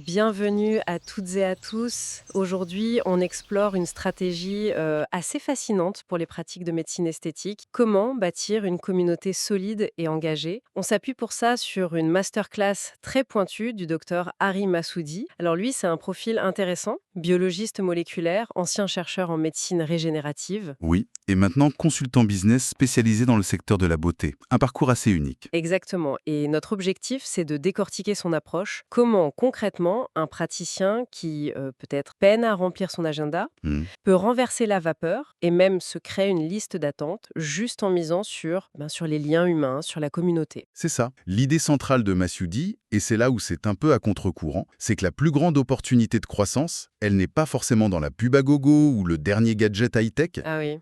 Bienvenue à toutes et à tous. Aujourd'hui, on explore une stratégie assez fascinante pour les pratiques de médecine esthétique. Comment bâtir une communauté solide et engagée? On s'appuie pour ça sur une masterclass très pointue du docteur Hari Massoudi. Alors lui, c'est un profil intéressant, biologiste moléculaire, ancien chercheur en médecine régénérative. Oui, et maintenant consultant business spécialisé dans le secteur de la beauté. Un parcours assez unique. Exactement. Et notre objectif, c'est de décortiquer son approche. Comment concrètement un praticien qui peut-être peine à remplir son agenda Hmm. peut renverser la vapeur et même se créer une liste d'attente juste en misant sur les liens humains, sur la communauté. C'est ça. L'idée centrale de Massoudi, et c'est là où c'est un peu à contre-courant, c'est que la plus grande opportunité de croissance, elle n'est pas forcément dans la pub à gogo ou le dernier gadget high-tech. Ah oui.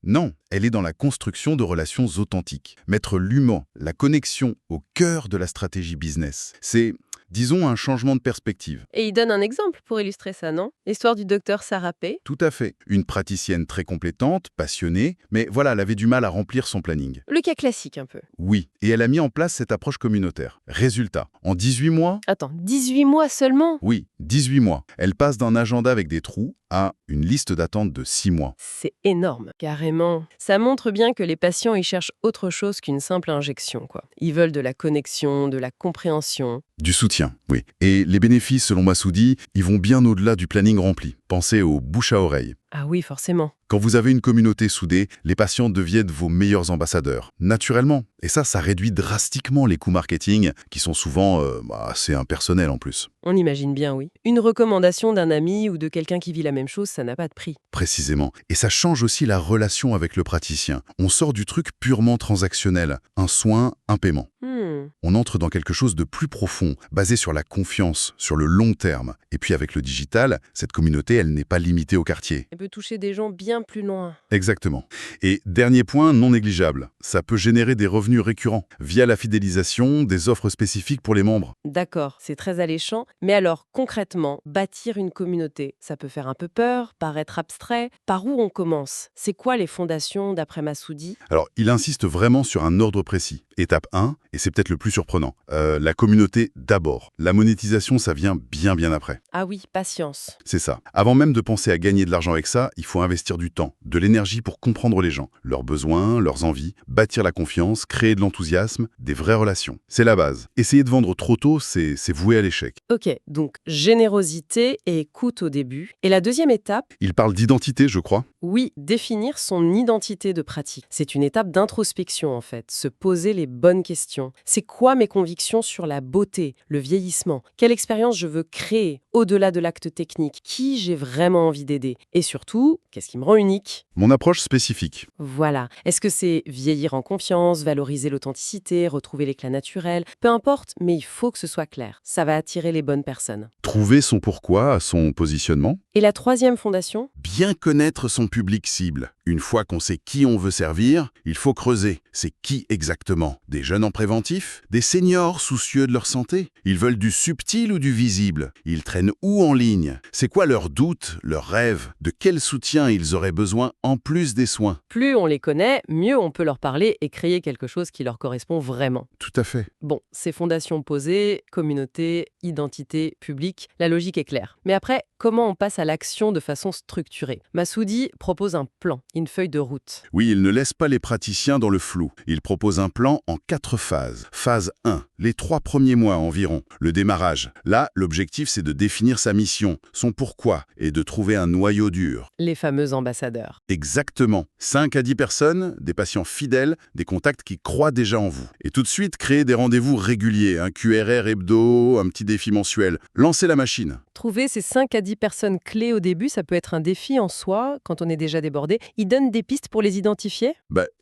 Non, elle est dans la construction de relations authentiques. Mettre l'humain, la connexion au cœur de la stratégie business. C'est, disons, un changement de perspective. Et il donne un exemple pour illustrer ça, non? L'histoire du docteur Sarapé. Tout à fait. Une praticienne très compétente, passionnée, mais voilà, elle avait du mal à remplir son planning. Le cas classique un peu. Oui, et elle a mis en place cette approche communautaire. Résultat, en 18 mois, Attends, 18 mois seulement? oui, 18 mois, elle passe d'un agenda avec des trous à une liste d'attente de 6 mois. C'est énorme, carrément. Ça montre bien que les patients, ils cherchent autre chose qu'une simple injection, quoi. Ils veulent de la connexion, de la compréhension. Du soutien, oui. Et les bénéfices, selon Massoudi, ils vont bien au-delà du planning rempli. Pensez aux bouche à oreille. Ah oui, forcément. Quand vous avez une communauté soudée, les patients deviennent vos meilleurs ambassadeurs, naturellement. Et ça réduit drastiquement les coûts marketing, qui sont souvent assez impersonnels en plus. On imagine bien, oui. Une recommandation d'un ami ou de quelqu'un qui vit la même chose, ça n'a pas de prix. Précisément. Et ça change aussi la relation avec le praticien. On sort du truc purement transactionnel, un soin, un paiement. On entre dans quelque chose de plus profond, basé sur la confiance, sur le long terme. Et puis avec le digital, cette communauté, elle n'est pas limitée au quartier. Elle peut toucher des gens bien plus loin. Exactement. Et dernier point non négligeable, ça peut générer des revenus récurrents, via la fidélisation, des offres spécifiques pour les membres. D'accord, c'est très alléchant. Mais alors, concrètement, bâtir une communauté, ça peut faire un peu peur, paraître abstrait. Par où on commence? C'est quoi les fondations d'après Massoudi? Alors, il insiste vraiment sur un ordre précis. Étape 1, et c'est peut-être le plus surprenant, la communauté d'abord. La monétisation, ça vient bien après. Ah oui, patience. C'est ça. Avant même de penser à gagner de l'argent avec ça, il faut investir du temps, de l'énergie pour comprendre les gens, leurs besoins, leurs envies, bâtir la confiance, créer de l'enthousiasme, des vraies relations. C'est la base. Essayer de vendre trop tôt, c'est voué à l'échec. Ok, donc générosité et écoute au début. Et la deuxième étape, Il parle d'identité, je crois. oui, définir son identité de pratique. C'est une étape d'introspection en fait, se poser les bonnes questions. C'est quoi mes convictions sur la beauté, le vieillissement? Quelle expérience je veux créer au-delà de l'acte technique? Qui j'ai vraiment envie d'aider? Et surtout, qu'est-ce qui me rend unique? Mon approche spécifique. Voilà. Est-ce que c'est vieillir en confiance, valoriser l'authenticité, retrouver l'éclat naturel? Peu importe, mais il faut que ce soit clair. Ça va attirer les bonnes personnes. Trouver son pourquoi, son positionnement. Et la troisième fondation? Bien connaître son public cible. Une fois qu'on sait qui on veut servir, il faut creuser. C'est qui exactement? Des jeunes en préventif? Des seniors soucieux de leur santé? Ils veulent du subtil ou du visible? Ils traînent où en ligne? C'est quoi leurs doutes, leurs rêves? De quel soutien ils auraient besoin en plus des soins? Plus on les connaît, mieux on peut leur parler et créer quelque chose qui leur correspond vraiment. Tout à fait. Bon, ces fondations posées, communauté, identité, public, la logique est claire. Mais après, comment on passe à l'action de façon structurée? Massoudi propose un plan, une feuille de route. Oui, il ne laisse pas les praticiens dans le flou. Il propose un plan en 4 phases. Phase 1, les 3 premiers mois environ, le démarrage. Là, l'objectif, c'est de définir sa mission, son pourquoi, et de trouver un noyau dur. Les fameux ambassadeurs. Exactement. 5 à 10 personnes, des patients fidèles, des contacts qui croient déjà en vous. Et tout de suite, créer des rendez-vous réguliers, un QRR hebdo, un petit défi mensuel. Lancez la machine. Trouver ces 5 à 10 personnes clés au début, ça peut être un défi en soi, quand on est déjà débordé. Il donne des pistes pour les identifier?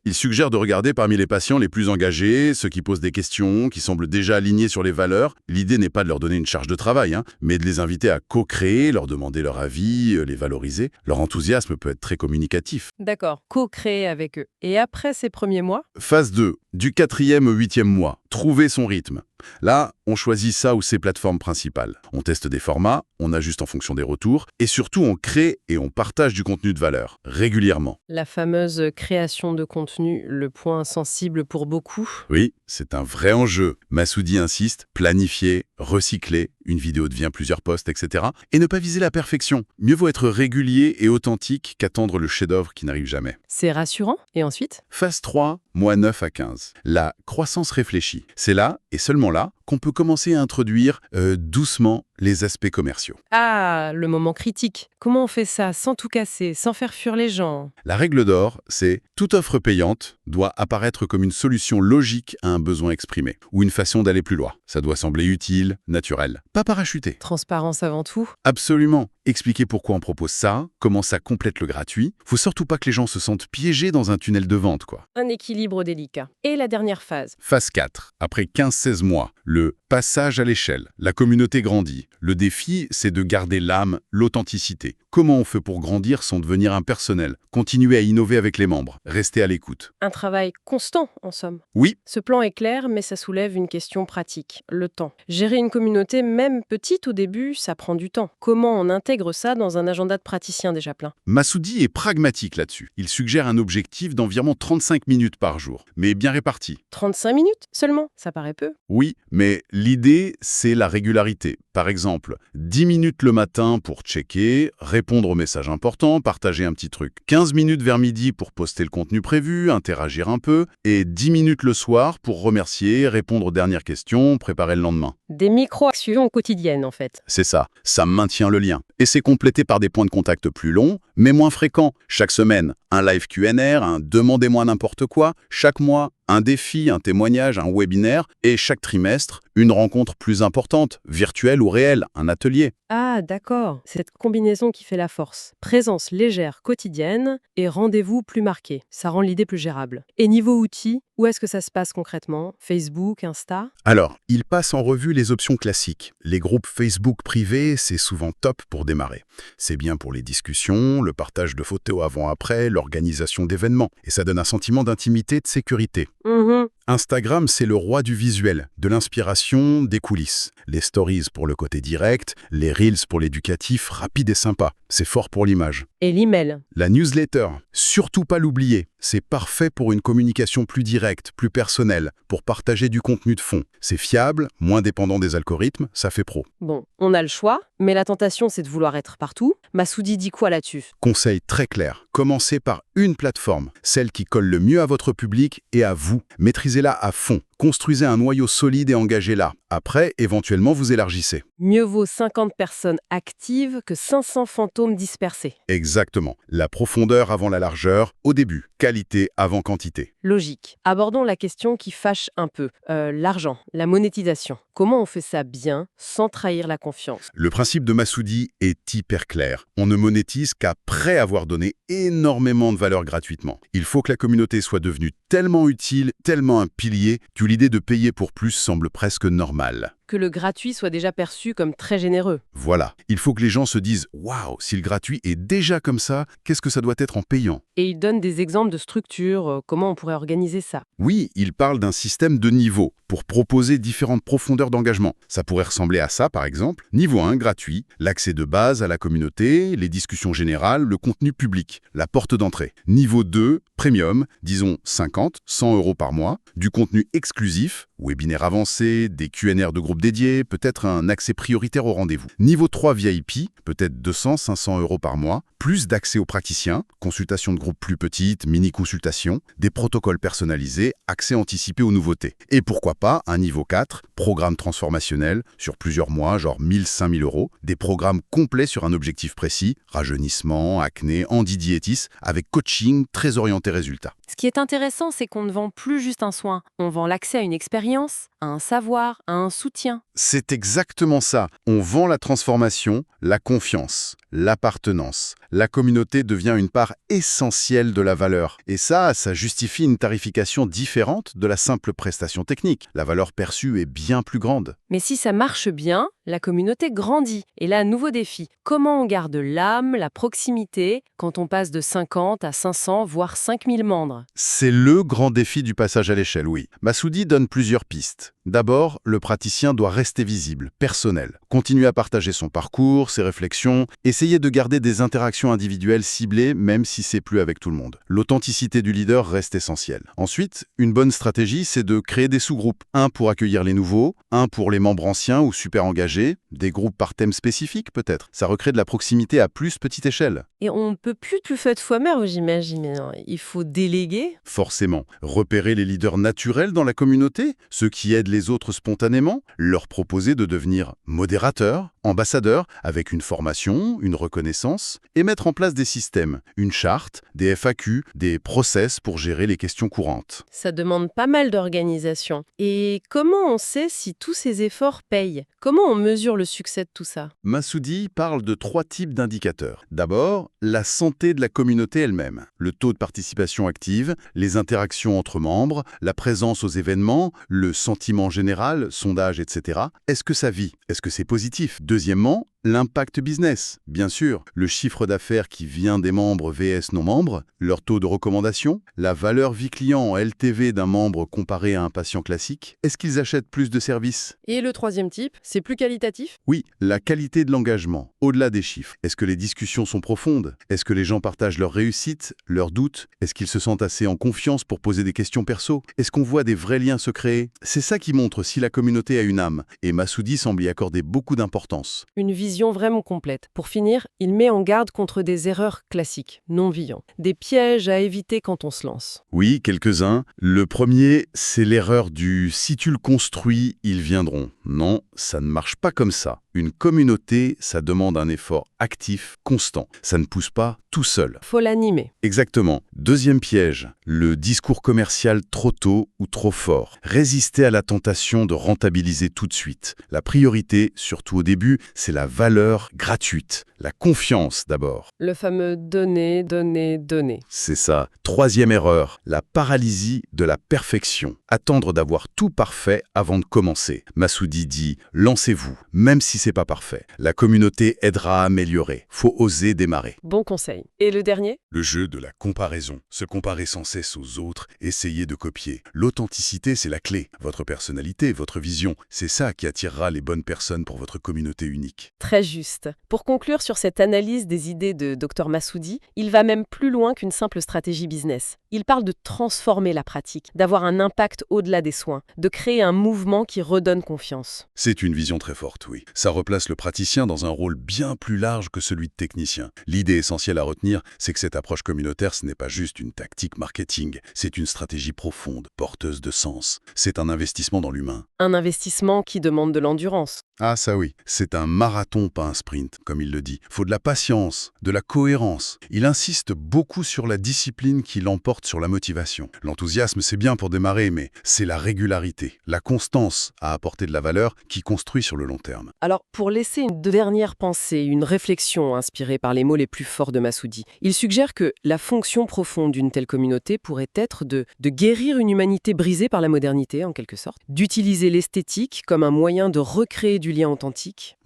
Il suggère de regarder parmi les patients les plus engagés, ceux qui posent des questions, qui semblent déjà alignés sur les valeurs. L'idée n'est pas de leur donner une charge de travail, mais de les inviter à co-créer, leur demander leur avis, les valoriser. Leur enthousiasme peut être très communicatif. D'accord, co-créer avec eux. Et après ces premiers mois? Phase 2, du 4e au 8e mois, trouver son rythme. Là, on choisit ça ou ses plateformes principales. On teste des formats, on ajuste en fonction des retours, et surtout on crée et on partage du contenu de valeur, régulièrement. La fameuse création de contenu, le point sensible pour beaucoup. Oui, c'est un vrai enjeu. Massoudi insiste, planifier, recycler, une vidéo devient plusieurs posts, etc. Et ne pas viser la perfection. Mieux vaut être régulier et authentique qu'attendre le chef-d'œuvre qui n'arrive jamais. C'est rassurant. Et ensuite? Phase 3, mois 9 à 15. La croissance réfléchie. C'est là, et seulement là, qu'on peut commencer à introduire doucement les aspects commerciaux. Ah, le moment critique. Comment on fait ça sans tout casser, sans faire fuir les gens? La règle d'or, c'est toute offre payante doit apparaître comme une solution logique à un besoin exprimé, ou une façon d'aller plus loin. Ça doit sembler utile, naturel, pas parachuté. Transparence avant tout. Absolument. Expliquer pourquoi on propose ça, comment ça complète le gratuit. Faut surtout pas que les gens se sentent piégés dans un tunnel de vente, quoi. Un équilibre délicat. Et la dernière phase? Phase 4. Après 15-16 mois, le passage à l'échelle. La communauté grandit. Le défi, c'est de garder l'âme, l'authenticité. Comment on fait pour grandir sans devenir impersonnel? Continuer à innover avec les membres. Rester à l'écoute. Un travail constant, en somme. Oui, Ce plan est clair, mais ça soulève une question pratique, le temps. Gérer une communauté, même petite au début, ça prend du temps. Comment on intègre ça dans un agenda de praticien déjà plein? Massoudi est pragmatique là-dessus. Il suggère un objectif d'environ 35 minutes par jour, mais bien réparti. 35 minutes seulement? Ça paraît peu. Oui, mais l'idée, c'est la régularité. Par exemple, 10 minutes le matin pour checker, répondre aux messages importants, partager un petit truc. 15 minutes vers midi pour poster le contenu prévu, interagir un peu, et 10 minutes le soir pour remercier, répondre aux dernières questions, préparer le lendemain. Des micro-actions quotidiennes, en fait. C'est ça maintient le lien. Et c'est complété par des points de contact plus longs, mais moins fréquents. Chaque semaine, un live Q&R, un demandez-moi n'importe quoi. Chaque mois, un défi, un témoignage, un webinaire. Et chaque trimestre, une rencontre plus importante, virtuelle ou réelle, un atelier. Ah, d'accord. C'est cette combinaison qui fait la force. Présence légère quotidienne et rendez-vous plus marqué. Ça rend l'idée plus gérable. Et niveau outils, où est-ce que ça se passe concrètement? Facebook, Insta? Alors, il passe en revue les options classiques. Les groupes Facebook privés, c'est souvent top pour démarrer. C'est bien pour les discussions, le partage de photos avant-après, l'organisation d'événements. Et ça donne un sentiment d'intimité et de sécurité. Mhm. Instagram, c'est le roi du visuel, de l'inspiration, des coulisses. Les stories pour le côté direct, les reels pour l'éducatif, rapide et sympa. C'est fort pour l'image. Et l'email? La newsletter, surtout pas l'oublier. C'est parfait pour une communication plus directe, plus personnelle, pour partager du contenu de fond. C'est fiable, moins dépendant des algorithmes, ça fait pro. Bon, on a le choix, mais la tentation, c'est de vouloir être partout. Massoudi dit quoi là-dessus? Conseil très clair, commencez par une plateforme, celle qui colle le mieux à votre public et à vous. Maîtrisez-la à fond. Construisez un noyau solide et engagez-la. Après, éventuellement, vous élargissez. Mieux vaut 50 personnes actives que 500 fantômes dispersés. Exactement. La profondeur avant la largeur, au début. Qualité avant quantité. Logique. Abordons la question qui fâche un peu. L'argent, la monétisation. Comment on fait ça bien, sans trahir la confiance? Le principe de Massoudi est hyper clair. On ne monétise qu'après avoir donné énormément de valeur gratuitement. Il faut que la communauté soit devenue tellement utile, tellement un pilier, que l'idée de payer pour plus semble presque normale. Que le gratuit soit déjà perçu comme très généreux. Voilà. Il faut que les gens se disent « Waouh, si le gratuit est déjà comme ça, qu'est-ce que ça doit être en payant ?» Et il donne des exemples de structures, comment on pourrait organiser ça. Oui, il parle d'un système de niveaux pour proposer différentes profondeurs d'engagement. Ça pourrait ressembler à ça, par exemple. Niveau 1, gratuit, l'accès de base à la communauté, les discussions générales, le contenu public, la porte d'entrée. Niveau 2, premium, disons 50, 100 € par mois, du contenu exclusif, webinaire avancé, des Q&R de groupe dédiés, peut-être un accès prioritaire au rendez-vous. Niveau 3 VIP, peut-être 200, 500 € par mois, plus d'accès aux praticiens, consultations de groupe plus petites, mini-consultations, des protocoles personnalisés, accès anticipé aux nouveautés. Et pourquoi pas un niveau 4, programme transformationnel, sur plusieurs mois, genre 1000, 5000 €, des programmes complets sur un objectif précis, rajeunissement, acné, handidiétis, avec coaching très orienté résultat. Ce qui est intéressant, c'est qu'on ne vend plus juste un soin. On vend l'accès à une expérience, à un savoir, à un soutien. C'est exactement ça. On vend la transformation, la confiance, l'appartenance. La communauté devient une part essentielle de la valeur. Et ça justifie une tarification différente de la simple prestation technique. La valeur perçue est bien plus grande. Mais si ça marche bien, la communauté grandit. Et là, nouveau défi. Comment on garde l'âme, la proximité, quand on passe de 50 à 500, voire 5000 membres? C'est le grand défi du passage à l'échelle, oui. Massoudi donne plusieurs pistes. D'abord, le praticien doit rester visible, personnel. Continuer à partager son parcours, ses réflexions et ses Essayez de garder des interactions individuelles ciblées, même si c'est plus avec tout le monde. L'authenticité du leader reste essentielle. Ensuite, une bonne stratégie, c'est de créer des sous-groupes. Un pour accueillir les nouveaux, un pour les membres anciens ou super engagés, des groupes par thème spécifique peut-être. Ça recrée de la proximité à plus petite échelle. Et on ne peut plus faire de fois mère, j'imagine. Hein. Il faut déléguer. Forcément, repérer les leaders naturels dans la communauté, ceux qui aident les autres spontanément, leur proposer de devenir modérateurs, ambassadeurs, avec une formation, une reconnaissance, et mettre en place des systèmes, une charte, des FAQ, des process pour gérer les questions courantes. Ça demande pas mal d'organisation. Et comment on sait si tous ces efforts payent? Comment on mesure le succès de tout ça? Massoudi parle de 3 types d'indicateurs. D'abord, la santé de la communauté elle-même, le taux de participation active, les interactions entre membres, la présence aux événements, le sentiment général, sondage, etc. Est-ce que ça vit? Est-ce que c'est positif? Deuxièmement, l'impact business, bien sûr, le chiffre d'affaires qui vient des membres vs non-membres, leur taux de recommandation, la valeur vie client en LTV d'un membre comparé à un patient classique, est-ce qu'ils achètent plus de services? Et le troisième type, c'est plus qualitatif? Oui, la qualité de l'engagement, au-delà des chiffres. Est-ce que les discussions sont profondes? Est-ce que les gens partagent leurs réussites, leurs doutes? Est-ce qu'ils se sentent assez en confiance pour poser des questions perso? Est-ce qu'on voit des vrais liens se créer? C'est ça qui montre si la communauté a une âme, et Massoudi semble y accorder beaucoup d'importance. Une vision vraiment complète. Pour finir, il met en garde contre des erreurs classiques, non-viants, des pièges à éviter quand on se lance. Oui, quelques-uns. Le premier, c'est l'erreur du « si tu le construis, ils viendront ». Non, ça ne marche pas comme ça. Une communauté, ça demande un effort actif, constant. Ça ne pousse pas tout seul. Faut l'animer. Exactement. Deuxième piège, le discours commercial trop tôt ou trop fort. Résister à la tentation de rentabiliser tout de suite. La priorité, surtout au début, c'est la valeur gratuite. La confiance d'abord. Le fameux donner, donner, donner. C'est ça. Troisième erreur, la paralysie de la perfection. Attendre d'avoir tout parfait avant de commencer. Massoudi dit « lancez-vous, même si c'est pas parfait. La communauté aidera à améliorer. Faut oser démarrer. » Bon conseil. Et le dernier? Le jeu de la comparaison. Se comparer sans cesse aux autres, essayer de copier. L'authenticité, c'est la clé. Votre personnalité, votre vision, c'est ça qui attirera les bonnes personnes pour votre communauté unique. Très juste. Pour conclure sur cette analyse des idées de Dr Massoudi, il va même plus loin qu'une simple stratégie business. Il parle de transformer la pratique, d'avoir un impact au-delà des soins, de créer un mouvement qui redonne confiance. C'est une vision très forte, oui. Ça replace le praticien dans un rôle bien plus large que celui de technicien. L'idée essentielle à retenir, c'est que cette approche communautaire, ce n'est pas juste une tactique marketing, c'est une stratégie profonde, porteuse de sens. C'est un investissement dans l'humain. Un investissement qui demande de l'endurance. Ah ça oui, c'est un marathon, pas un sprint, comme il le dit. Faut de la patience, de la cohérence. Il insiste beaucoup sur la discipline qui l'emporte sur la motivation. L'enthousiasme, c'est bien pour démarrer, mais c'est la régularité, la constance à apporter de la valeur qui construit sur le long terme. Alors, pour laisser une dernière pensée, une réflexion inspirée par les mots les plus forts de Massoudi, il suggère que la fonction profonde d'une telle communauté pourrait être de guérir une humanité brisée par la modernité, en quelque sorte, d'utiliser l'esthétique comme un moyen de recréer du lien authentique.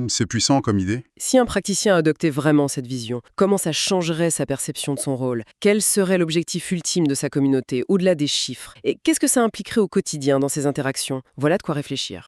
C'est puissant comme idée. Si un praticien adoptait vraiment cette vision, comment ça changerait sa perception de son rôle? Quel serait l'objectif ultime de sa communauté, au-delà des chiffres? Et qu'est-ce que ça impliquerait au quotidien dans ses interactions? Voilà de quoi réfléchir.